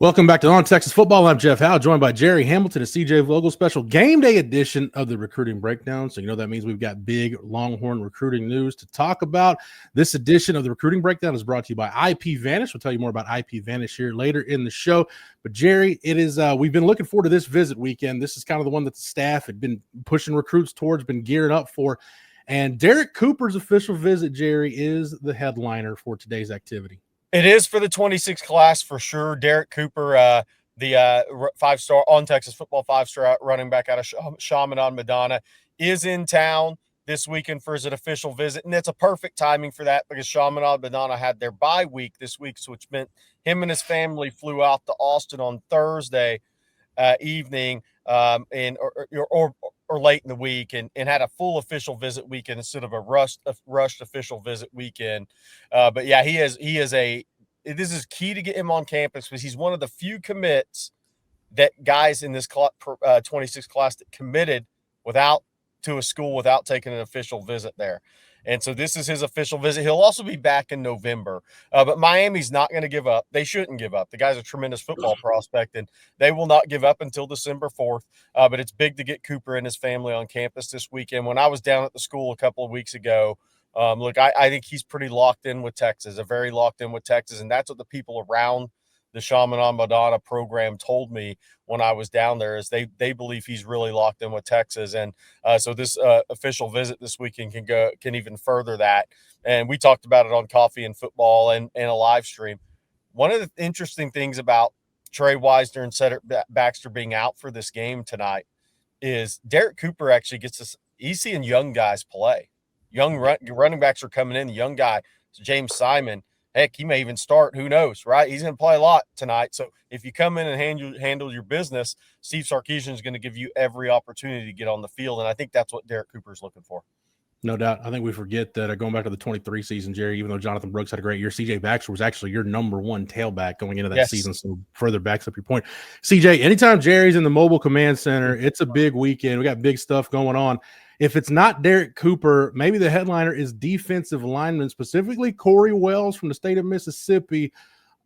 Welcome back to On Texas Football. I'm Jeff Howe, joined by Gerry Hamilton, a CJ Vogel special game day edition of the Recruiting Breakdown. So, that means we've got big Longhorn recruiting news to talk about. This edition of the Recruiting Breakdown is brought to you by IP Vanish. We'll tell you more about IP Vanish here later in the show. But, Gerry, it is we've been looking forward to this visit weekend. This is kind of the one that the staff had been pushing recruits towards, been gearing up for. And Derrick Cooper's official visit, Gerry, is the headliner for today's activity. It is for the 26 class for sure. Derrick Cooper, the five-star on Texas football, five-star running back out of Chaminade, Madonna, is in town this weekend for his official visit. And it's a perfect timing for that because Chaminade, Madonna had their bye week this week, which meant him and his family flew out to Austin on Thursday evening or late in the week and had a full official visit weekend instead of a rushed official visit weekend. But yeah, this is key to get him on campus because he's one of the few commits that guys in this 26 class that committed to a school without taking an official visit there. And so this is his official visit. He'll also be back in November. But Miami's not going to give up. They shouldn't give up. The guy's a tremendous football prospect, and they will not give up until December 4th. But it's big to get Cooper and his family on campus this weekend. When I was down at the school a couple of weeks ago, I think he's pretty locked in with Texas, very locked in with Texas. And that's what the people around the Chaminade Madonna program told me when I was down there is they believe he's really locked in with Texas. And so this official visit this weekend can even further that. And we talked about it on Coffee and Football and a live stream. One of the interesting things about Trey Wisner and Cedric Baxter being out for this game tonight is Derrick Cooper actually gets this. He's seeing young guys play. Young running backs are coming in. The young guy, James Simon, heck, he may even start. Who knows, right? He's going to play a lot tonight. So if you come in and handle your business, Steve Sarkisian is going to give you every opportunity to get on the field. And I think that's what Derrick Cooper is looking for. No doubt. I think we forget that going back to the 23 season, Gerry, even though Jonathan Brooks had a great year, CJ Baxter was actually your number one tailback going into that season. So further backs up your point. CJ, anytime Gerry's in the mobile command center, it's a big weekend. We got big stuff going on. If it's not Derrick Cooper, maybe the headliner is defensive lineman, specifically Corey Wells from the state of Mississippi.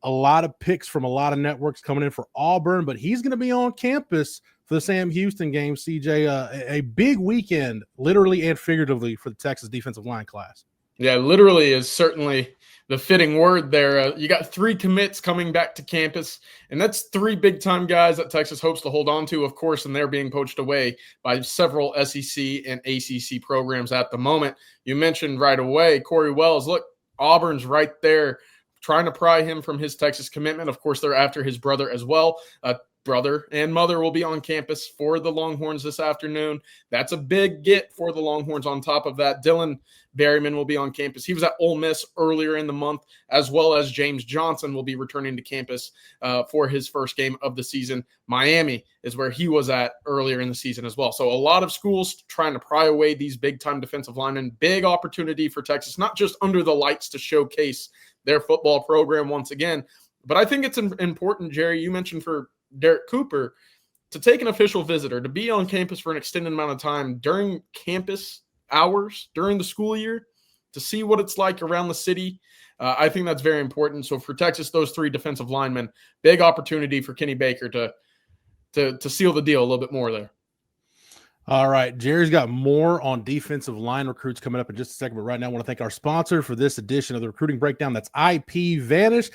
A lot of picks from a lot of networks coming in for Auburn, but he's going to be on campus for the Sam Houston game, CJ. A big weekend, literally and figuratively, for the Texas defensive line class. Yeah, literally is certainly the fitting word there. You got 3 commits coming back to campus, and that's 3 big-time guys that Texas hopes to hold on to, of course, and they're being poached away by several SEC and ACC programs at the moment. You mentioned right away Corey Wells. Look, Auburn's right there trying to pry him from his Texas commitment. Of course, they're after his brother as well. Brother and mother will be on campus for the Longhorns this afternoon. That's a big get for the Longhorns. On top of that, Dylan Berryman will be on campus. He was at Ole Miss earlier in the month, as well as James Johnson will be returning to campus for his first game of the season. Miami is where he was at earlier in the season as well. So a lot of schools trying to pry away these big-time defensive linemen. Big opportunity for Texas, not just under the lights to showcase their football program once again, but I think it's important, Gerry, you mentioned for Derrick Cooper to take an official visitor, to be on campus for an extended amount of time during campus hours, during the school year, to see what it's like around the city. I think that's very important. So for Texas, those 3 defensive linemen, big opportunity for Kenny Baker to seal the deal a little bit more there. All right, Gerry's got more on defensive line recruits coming up in just a second. But right now, I want to thank our sponsor for this edition of the Recruiting Breakdown. That's IP Vanish.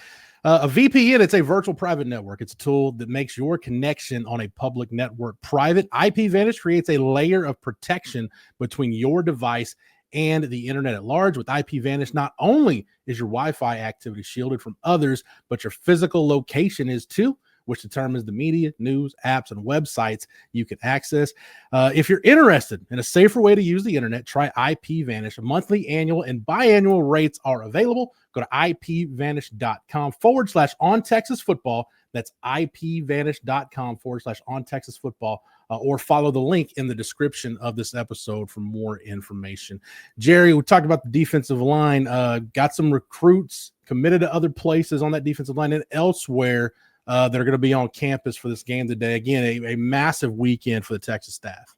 A VPN, it's a virtual private network. It's a tool that makes your connection on a public network private. IP Vanish creates a layer of protection between your device and the internet at large. With IP Vanish, not only is your Wi-Fi activity shielded from others, but your physical location is too, which determines the media, news, apps, and websites you can access. If you're interested in a safer way to use the internet, try IP Vanish. Monthly, annual, and biannual rates are available. Go to ipvanish.com/ontexasfootball. That's ipvanish.com/ontexasfootball, or follow the link in the description of this episode for more information. Gerry, we talked about the defensive line. Got some recruits committed to other places on that defensive line and elsewhere that are going to be on campus for this game today. Again, a massive weekend for the Texas staff.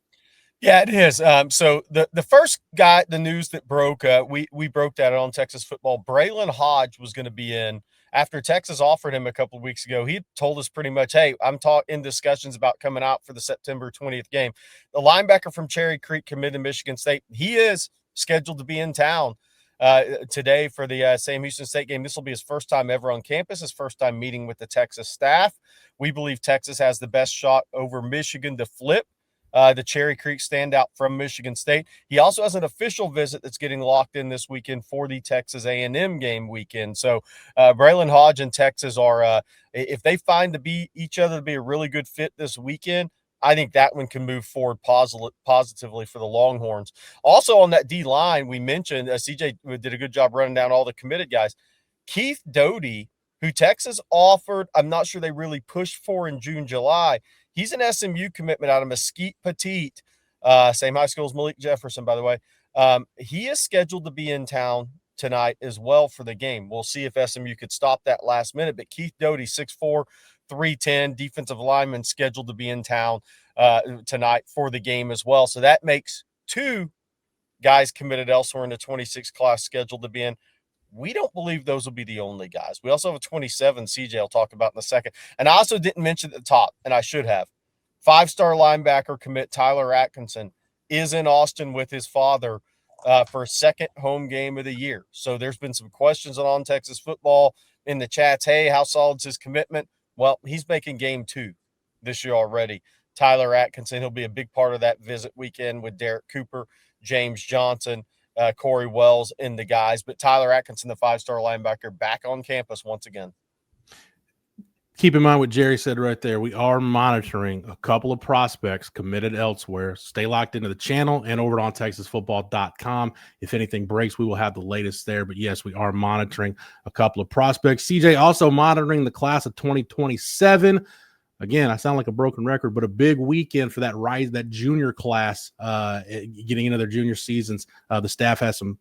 Yeah, it is. So the first guy, the news that broke, we broke that on Texas football. Braylon Hodge was going to be in after Texas offered him a couple of weeks ago, he told us pretty much, hey, I'm in discussions about coming out for the September 20th game. The linebacker from Cherry Creek committed to Michigan State. He is scheduled to be in town today for the Sam Houston State game. This will be his first time ever on campus, his first time meeting with the Texas staff. We believe Texas has the best shot over Michigan to flip the Cherry Creek standout from Michigan State. He also has an official visit that's getting locked in this weekend for the Texas A&M game weekend. So Braylon Hodge and Texas are, if they find each other to be a really good fit this weekend, I think that one can move forward positively for the Longhorns. Also on that D line, we mentioned CJ did a good job running down all the committed guys. Keith Doty, who Texas offered, I'm not sure they really pushed for in June, July. He's an SMU commitment out of Mesquite Petite, same high school as Malik Jefferson, by the way. He is scheduled to be in town tonight as well for the game. We'll see if SMU could stop that last minute. But Keith Doty, 6'4", 310, defensive lineman, scheduled to be in town tonight for the game as well. So that makes 2 guys committed elsewhere in the 26 class scheduled to be in. We don't believe those will be the only guys. We also have a 27 CJ will talk about in a second. And I also didn't mention at the top, and I should have. 5-star linebacker commit Tyler Atkinson is in Austin with his father for a second home game of the year. So there's been some questions on Texas football in the chats. Hey, how solid's his commitment? Well, he's making game 2 this year already. Tyler Atkinson, he'll be a big part of that visit weekend with Derrick Cooper, James Johnson, Corey Wells and the guys. But Tyler Atkinson, the 5-star linebacker, back on campus once again. Keep in mind what Gerry said right there. We are monitoring a couple of prospects committed elsewhere. Stay locked into the channel and over on ontexasfootball.com. If anything breaks, we will have the latest there. But yes, we are monitoring a couple of prospects. CJ also monitoring the class of 2027. Again, I sound like a broken record, but a big weekend for that junior class getting into their junior seasons. The staff has some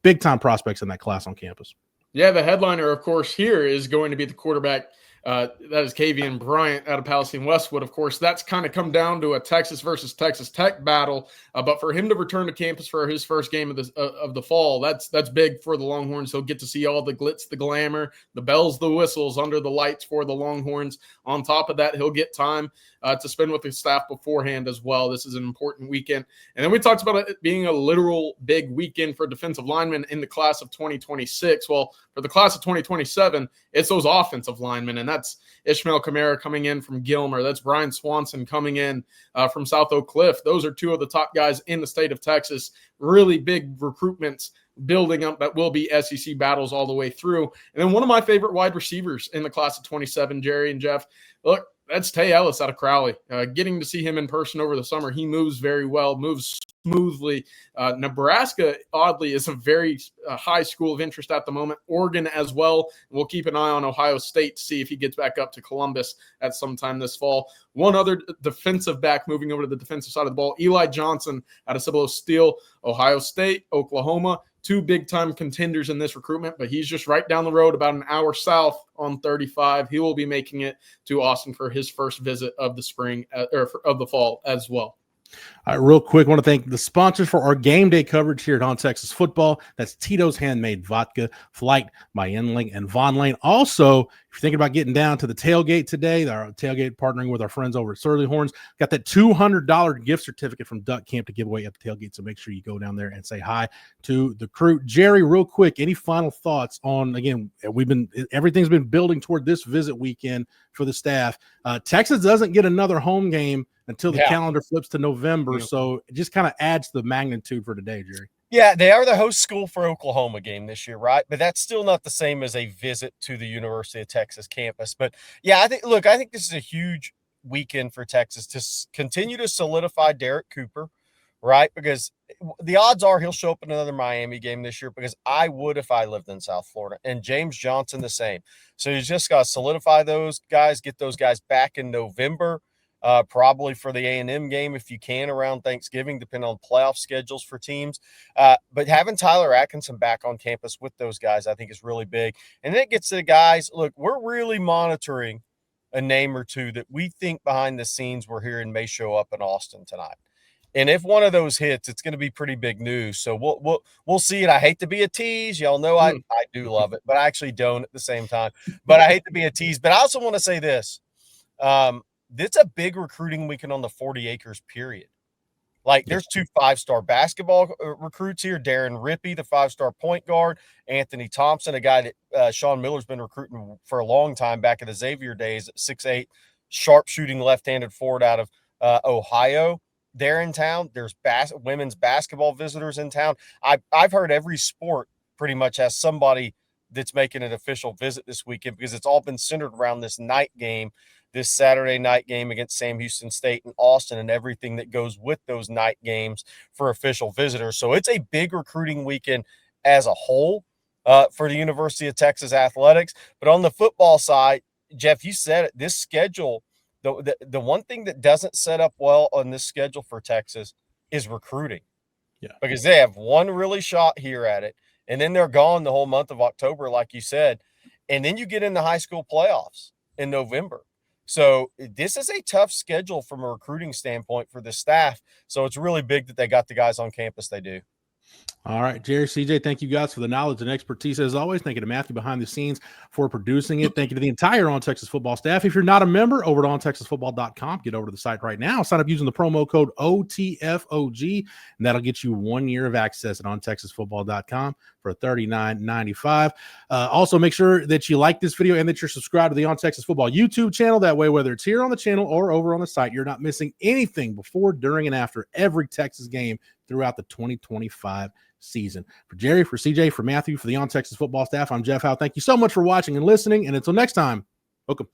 big time prospects in that class on campus. Yeah, the headliner, of course, here is going to be the quarterback. That is Kavian Bryant out of Palestine Westwood. Of course, that's kind of come down to a Texas versus Texas Tech battle. But for him to return to campus for his first game of the fall, that's big for the Longhorns. He'll get to see all the glitz, the glamour, the bells, the whistles under the lights for the Longhorns. On top of that, he'll get time to spend with his staff beforehand as well. This is an important weekend. And then we talked about it being a literal big weekend for defensive linemen in the class of 2026. Well, for the class of 2027, it's those offensive linemen, and that's Ishmael Kamara coming in from Gilmer. That's Brian Swanson coming in from South Oak Cliff. Those are 2 of the top guys in the state of Texas. Really big recruitments building up that will be SEC battles all the way through. And then one of my favorite wide receivers in the class of 27, Gerry and Jeff, look, that's Tay Ellis out of Crowley. Getting to see him in person over the summer, he moves very well, moves smoothly. Nebraska, oddly, is a very high school of interest at the moment. Oregon as well. We'll keep an eye on Ohio State to see if he gets back up to Columbus at some time this fall. One other defensive back moving over to the defensive side of the ball, Eli Johnson out of Cibolo Steel, Ohio State, Oklahoma. 2 big-time contenders in this recruitment, but he's just right down the road, about an hour south on 35. He will be making it to Austin for his first visit of the spring of the fall as well. All right, real quick, I want to thank the sponsors for our game day coverage here at On Texas Football. That's Tito's Handmade Vodka, Flight by Enling and Von Lane. Also, if you're thinking about getting down to the tailgate today, our tailgate partnering with our friends over at Surly Horns, got that $200 gift certificate from Duck Camp to give away at the tailgate. So make sure you go down there and say hi to the crew. Gerry, real quick, any final thoughts on, again, everything's been building toward this visit weekend for the staff. Texas doesn't get another home game until the calendar flips to November. So it just kind of adds to the magnitude for today, Gerry. Yeah, they are the host school for Oklahoma game this year, right? But that's still not the same as a visit to the University of Texas campus. But yeah, I think this is a huge weekend for Texas to continue to solidify Derrick Cooper, right? Because the odds are he'll show up in another Miami game this year, because I would if I lived in South Florida. And James Johnson the same. So you just got to solidify those guys, get those guys back in November. Probably for the A&M game if you can around Thanksgiving, depending on playoff schedules for teams. But having Tyler Atkinson back on campus with those guys, I think is really big. And then it gets to the guys. Look, we're really monitoring a name or 2 that we think behind the scenes we're hearing may show up in Austin tonight. And if one of those hits, it's going to be pretty big news. So we'll see it. I hate to be a tease. Y'all know I do love it, but I actually don't at the same time. But I hate to be a tease. But I also want to say this. It's a big recruiting weekend on the 40 acres, period. Like, there's 2 5-star basketball recruits here. Darren Rippey, the 5-star point guard. Anthony Thompson, a guy that Sean Miller's been recruiting for a long time back in the Xavier days, 6'8", sharp-shooting left-handed forward out of Ohio. They're in town. There's women's basketball visitors in town. I've heard every sport pretty much has somebody that's making an official visit this weekend, because it's all been centered around this night game, this Saturday night game against Sam Houston State in Austin, and everything that goes with those night games for official visitors. So it's a big recruiting weekend as a whole for the University of Texas athletics. But on the football side, Jeff, you said it, this schedule, the one thing that doesn't set up well on this schedule for Texas is recruiting. Yeah. Because they have one really shot here at it, and then they're gone the whole month of October, like you said. And then you get into high school playoffs in November. So this is a tough schedule from a recruiting standpoint for the staff. So it's really big that they got the guys on campus they do. All right, Gerry, CJ, thank you guys for the knowledge and expertise as always. Thank you to Matthew behind the scenes for producing it. Thank you to the entire On Texas Football staff. If you're not a member, over at ontexasfootball.com, get over to the site right now. Sign up using the promo code OTFOG, and that'll get you 1 year of access at ontexasfootball.com for $39.95. Also, make sure that you like this video and that you're subscribed to the On Texas Football YouTube channel. That way, whether it's here on the channel or over on the site, you're not missing anything before, during, and after every Texas game throughout the 2025 season. For Gerry, for CJ, for Matthew, for the On Texas Football staff, I'm Jeff Howe. Thank you so much for watching and listening. And until next time, welcome.